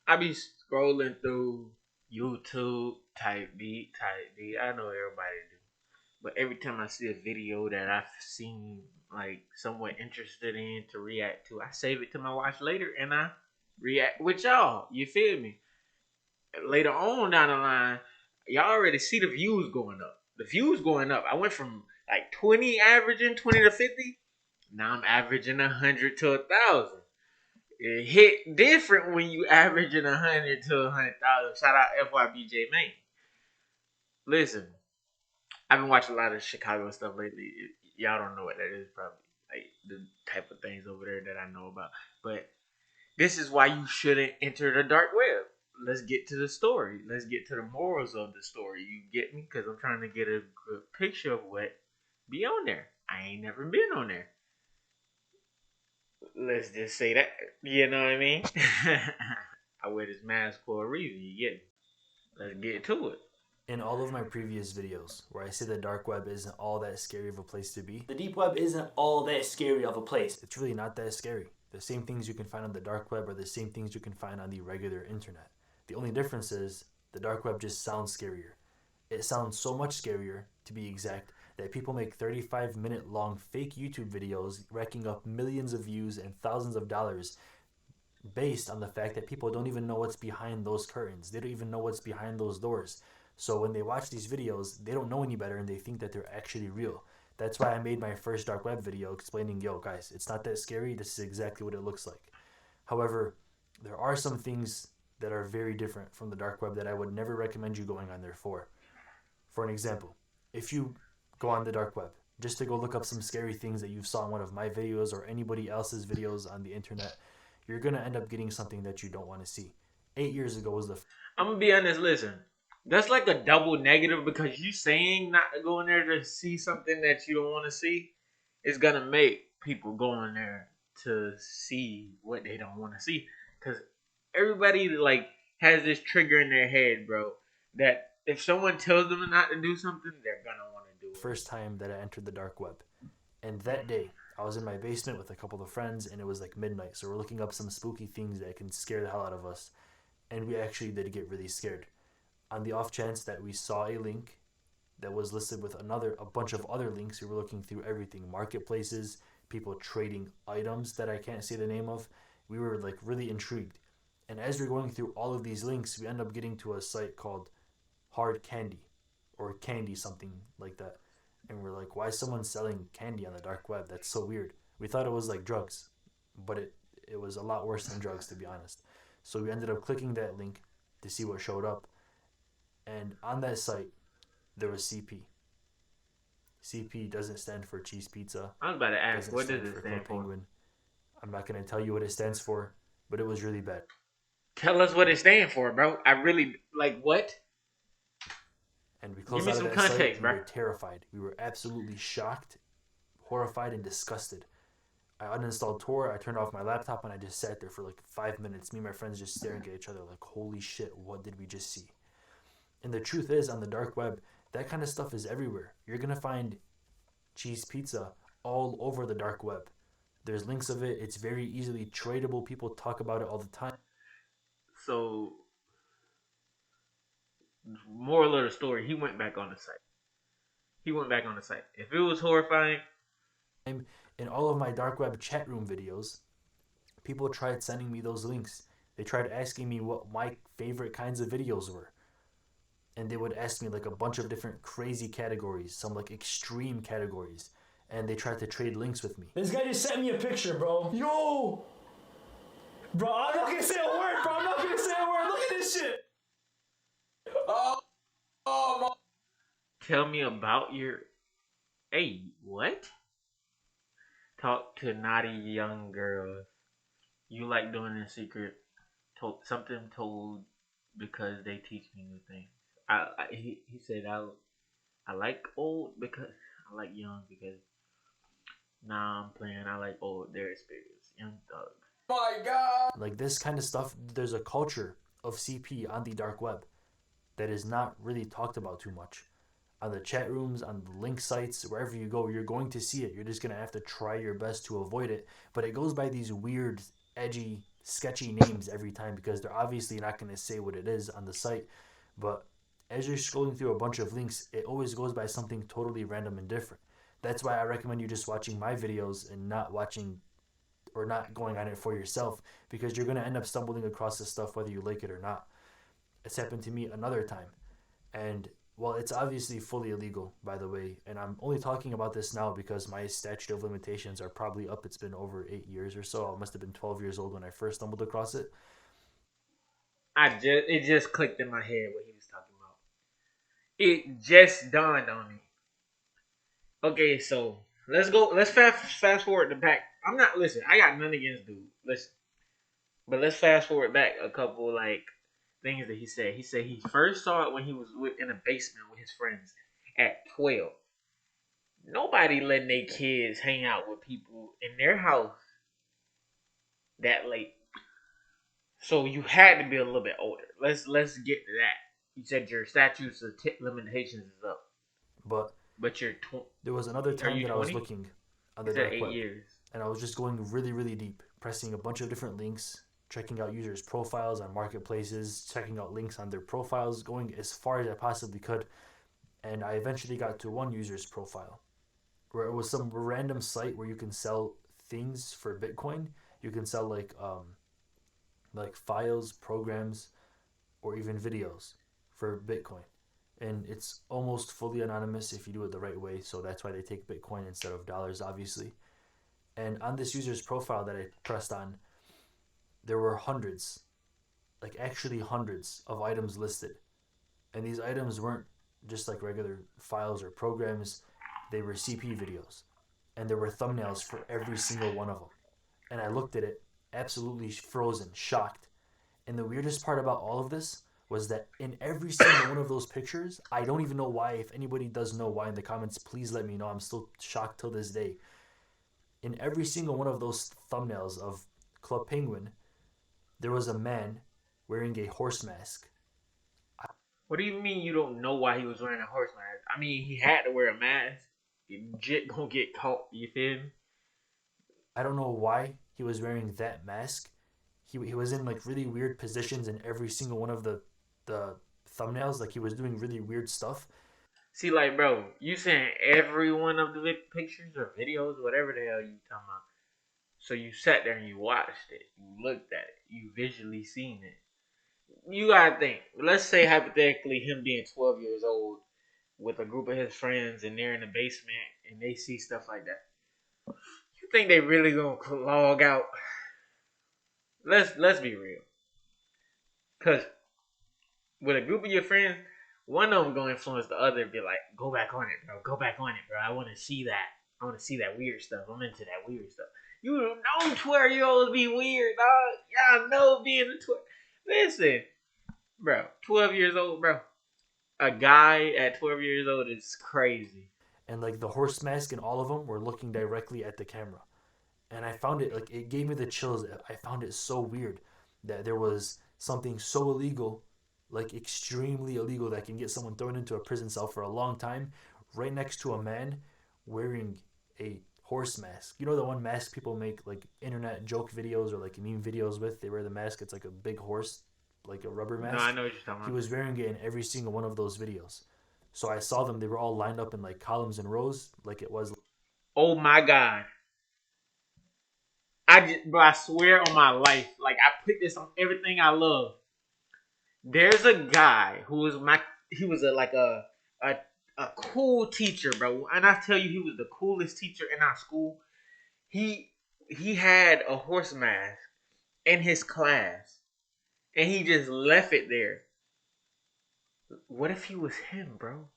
I be scrolling through YouTube, type beat. I know everybody do. But every time I see a video that I've seen like somewhat interested in to react to, I save it to my watch later and I react with y'all. You feel me? Later on down the line, y'all already see the views going up. The views going up. I went from like 20 averaging 20 to 50. Now I'm averaging 100 to 1,000. It hit different when you averaging 100 to 100,000. Shout out FYBJ Main. Listen, I've been watching a lot of Chicago stuff lately. Y'all don't know what that is, probably like the type of things over there that I know about. But this is why you shouldn't enter the dark web. Let's get to the story. Let's get to the morals of the story. You get me? Because I'm trying to get a good picture of what be on there. I ain't never been on there. Let's just say that. You know what I mean? I wear this mask for a reason. You get me? Let's get to it. In all of my previous videos where I say the dark web isn't all that scary of a place to be, the deep web isn't all that scary of a place. It's really not that scary. The same things you can find on the dark web are the same things you can find on the regular internet. The only difference is the dark web just sounds scarier. It sounds so much scarier, to be exact, that people make 35-minute long fake YouTube videos racking up millions of views and thousands of dollars based on the fact that people don't even know what's behind those curtains. They don't even know what's behind those doors. So when they watch these videos, they don't know any better and they think that they're actually real. That's why I made my first dark web video explaining, yo guys, it's not that scary, this is exactly what it looks like. However, there are some things that are very different from the dark web that I would never recommend you going on there for. For an example, if you go on the dark web just to go look up some scary things that you saw in one of my videos or anybody else's videos on the internet, you're going to end up getting something that you don't want to see. 8 years ago was the I'm gonna be honest. Listen, that's like a double negative because you saying not to go in there to see something that you don't want to see is gonna make people go in there to see what they don't want to see. Because everybody like has this trigger in their head, bro, that if someone tells them not to do something, they're gonna want to do it. first time that I entered the dark web. And that day, I was in my basement with a couple of friends and it was like midnight. So we're looking up some spooky things that can scare the hell out of us. And we actually did get really scared. On the off chance that we saw a link that was listed with a bunch of other links, we were looking through everything, marketplaces, people trading items that I can't say the name of. We were like really intrigued. And as we're going through all of these links, we end up getting to a site called Hard Candy or Candy something like that. And we're like, why is someone selling candy on the dark web? That's so weird. We thought it was like drugs, but it was a lot worse than drugs, to be honest. So we ended up clicking that link to see what showed up. And on that site, there was CP. CP doesn't stand for cheese pizza. I was about to ask, Doesn't what does stand it for stand Club for? Penguin. I'm not going to tell you what it stands for, but it was really bad. Tell us what it stands for, bro. I really like what? And we Give closed me out of some that site. context, We bro. were terrified. We were absolutely shocked, horrified, and disgusted. I uninstalled Tor, I turned off my laptop, and I just sat there for like 5 minutes. Me and my friends just staring at each other like, holy shit, what did we just see? And the truth is, on the dark web, that kind of stuff is everywhere. You're going to find cheese pizza all over the dark web. There's links of it. It's very easily tradable. People talk about it all the time. So, moral of the story, he went back on the site. He went back on the site. If it was horrifying, In all of my dark web chat room videos, people tried sending me those links. They tried asking me what my favorite kinds of videos were. And they would ask me like a bunch of different crazy categories, some like extreme categories. And they tried to trade links with me. This guy just sent me a picture, bro. Yo! Bro, I'm not gonna say a word, bro. I'm not gonna say a word. Look at this shit. Oh, my. tell me about your. Hey, what? Talk to naughty young girls. You like doing in secret. Something told because they teach me new things. He said I like old because I like young because nah I'm playing. I like old. They're experienced. Young thugs. My God. Like this kind of stuff, there's a culture of CP on the dark web that is not really talked about too much. On the chat rooms, on the link sites, wherever you go, you're going to see it. You're just going to have to try your best to avoid it. But it goes by these weird, edgy, sketchy names every time because they're obviously not going to say what it is on the site. But as you're scrolling through a bunch of links, it always goes by something totally random and different. That's why I recommend you just watching my videos and not watching or not going on it for yourself, because you're going to end up stumbling across this stuff whether you like it or not. It's happened to me another time. And well, it's obviously fully illegal, by the way, and I'm only talking about this now because my statute of limitations are probably up. It's been over 8 years or so. I must have been 12 years old when I first stumbled across it. It just clicked in my head what he was talking about. It just dawned on me. Okay, so let's go. Let's fast forward to back. I'm not listen. I got nothing against dude. Listen, but let's fast forward back a couple like things that he said. He said he first saw it when he was in a basement with his friends at 12. Nobody letting their kids hang out with people in their house that late. So you had to be a little bit older. Let's get to that. You said your statutes of limitations is up, But but there was another are time you that I was 20? looking on He the said dark eight web, years. and I was just going really, really deep, pressing a bunch of different links, checking out users' profiles on marketplaces, checking out links on their profiles, going as far as I possibly could. And I eventually got to one user's profile where it was some random site where you can sell things for Bitcoin. You can sell like files, programs, or even videos for Bitcoin. And it's almost fully anonymous if you do it the right way. So that's why they take Bitcoin instead of dollars, obviously. And on this user's profile that I pressed on, there were hundreds, like actually hundreds of items listed. And these items weren't just like regular files or programs, they were CP videos. And there were thumbnails for every single one of them. And I looked at it, absolutely frozen, shocked. And the weirdest part about all of this was that in every single one of those pictures, I don't even know why. If anybody does know why in the comments, please let me know. I'm still shocked till this day. In every single one of those thumbnails of Club Penguin, there was a man wearing a horse mask. What do you mean you don't know why he was wearing a horse mask? I mean, he had to wear a mask. Legit gonna get caught. You feel me? I don't know why he was wearing that mask. He was in like really weird positions in every single one of the thumbnails. Like he was doing really weird stuff. See, like, bro, you saying every one of the pictures or videos, whatever the hell you talking about. So you sat there and you watched it, you looked at it, you visually seen it. You gotta think. Let's say hypothetically, him being 12 years old with a group of his friends, and they're in the basement and they see stuff like that. You think they really gonna log out? Let's be real. Cause with a group of your friends, one of them gonna influence the other. Be like, go back on it, bro. Go back on it, bro. I want to see that. I want to see that weird stuff. I'm into that weird stuff. You know 12-year-olds be weird, dog. Y'all know being a 12. Listen, bro. 12 years old, bro. A guy at 12 years old is crazy. And like the horse mask and all of them were looking directly at the camera. And I found it like it gave me the chills. I found it so weird that there was something so illegal, like extremely illegal, that can get someone thrown into a prison cell for a long time, right next to a man wearing a horse mask. You know the one mask people make like internet joke videos or like meme videos with? They wear the mask, it's like a big horse, like a rubber No, I mask. know what you're talking He about. was wearing it in every single one of those videos. So I saw them, they were all lined up in like columns and rows, like it was. Oh my god. Bro, I swear on my life, like I put this on everything I love. There's a guy who was he was a a cool teacher, bro. And I tell you, he was the coolest teacher in our school. He he had a horse mask in his class, and he just left it there. What if he was him, bro?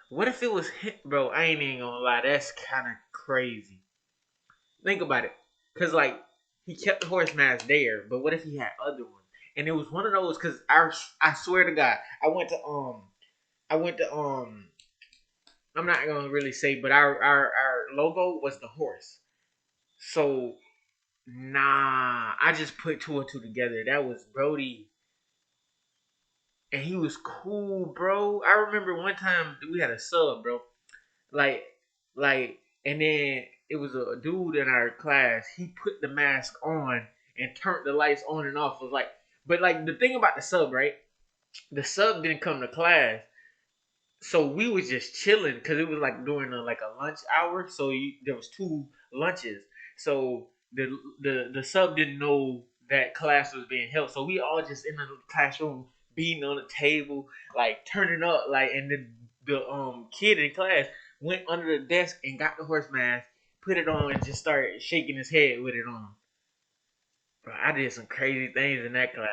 What if it was him, bro? I ain't even gonna lie, that's kind of crazy. Think about it, cause like he kept the horse mask there, but what if he had other ones? And it was one of those, cause I swear to God, I went to I'm not gonna really say, but our logo was the horse. So nah, I just put two and two together. That was Brody, and he was cool, bro. I remember one time we had a sub, bro. Like, like, and then it was a dude in our class. He put the mask on and turned the lights on and off. It was like, but like the thing about the sub, right? The sub didn't come to class, so we was just chilling because it was like during a lunch hour. So there was two lunches. So the sub didn't know that class was being held. So we all just in the classroom beating on the table, like turning up, like, and then the kid in class went under the desk and got the horse mask, put it on, and just started shaking his head with it on. Bro, I did some crazy things in that class.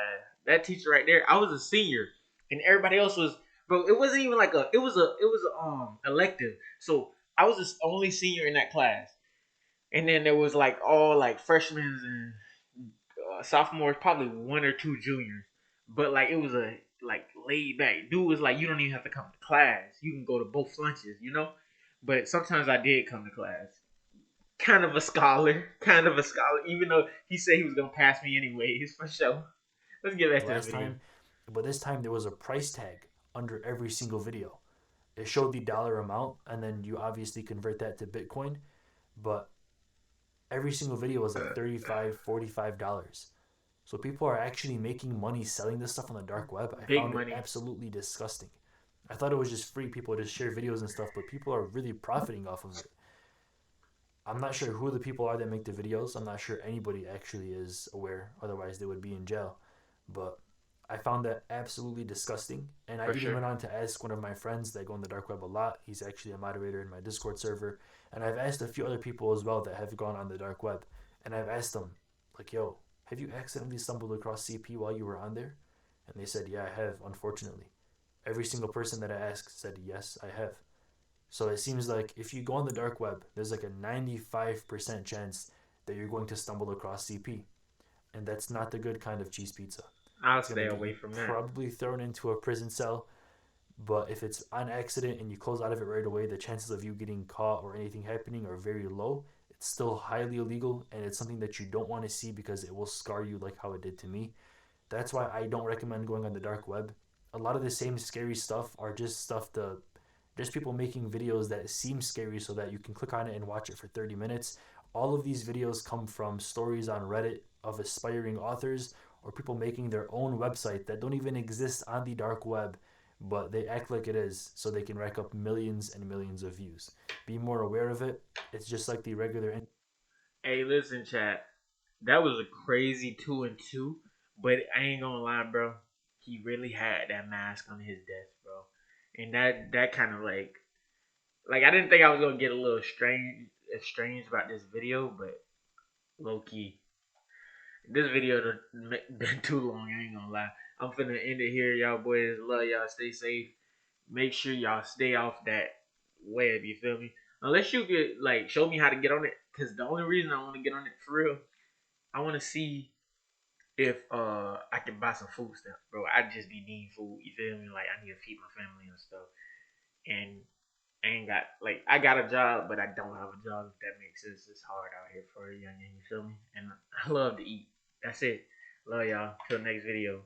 That teacher right there, I was a senior, and everybody else was, bro. It wasn't even like it was a elective. So I was the only senior in that class, and then there was like all like freshmen and sophomores, probably one or two juniors. But like it was a like laid back dude was like, you don't even have to come to class. You can go to both lunches, you know. But sometimes I did come to class. Kind of a scholar, even though he said he was gonna pass me anyways, for sure. Let's get back to the last video. time, but this time there was a price tag under every single video. It showed the dollar amount, and then you obviously convert that to Bitcoin. But every single video was like $35, $45. So people are actually making money selling this stuff on the dark web. I Big found it money. absolutely disgusting. I thought it was just free people to share videos and stuff, but people are really profiting off of it. I'm not sure who the people are that make the videos. I'm not sure anybody actually is aware. Otherwise, they would be in jail. But I found that absolutely disgusting. And I For even sure. went on to ask one of my friends that go on the dark web a lot. He's actually a moderator in my Discord server. And I've asked a few other people as well that have gone on the dark web. And I've asked them, like, yo, have you accidentally stumbled across CP while you were on there? And they said, yeah, I have, unfortunately. Every single person that I asked said, yes, I have. So it seems like if you go on the dark web, there's like a 95% chance that you're going to stumble across CP. And that's not the good kind of cheese pizza. I'll It's going stay to get away you from that. probably thrown into a prison cell. But if it's on accident and you close out of it right away, the chances of you getting caught or anything happening are very low. It's still highly illegal, and it's something that you don't want to see because it will scar you like how it did to me. That's why I don't recommend going on the dark web. A lot of the same scary stuff are just stuff to just people making videos that seem scary so that you can click on it and watch it for 30 minutes. All of these videos come from stories on Reddit of aspiring authors or people making their own website that don't even exist on the dark web, but they act like it is so they can rack up millions and millions of views. Be more aware of it. It's just like the regular. Hey, listen, chat. That was a crazy 2 and 2, but I ain't gonna lie, bro. He really had that mask on his desk, bro, and that kind of like I didn't think I was gonna get a little estranged about this video, but low key, this video done been too long. I ain't gonna lie. I'm finna end it here, y'all boys. Love y'all. Stay safe. Make sure y'all stay off that web. You feel me? Unless you could like show me how to get on it, cause the only reason I want to get on it for real, I want to see if I can buy some food stuff, bro. I just be needing food. You feel me? Like I need to feed my family and stuff, and I ain't got like I got a job, but I don't have a job. If that makes sense, it's hard out here for a youngin. You feel me? And I love to eat. That's it. Love y'all. Till next video.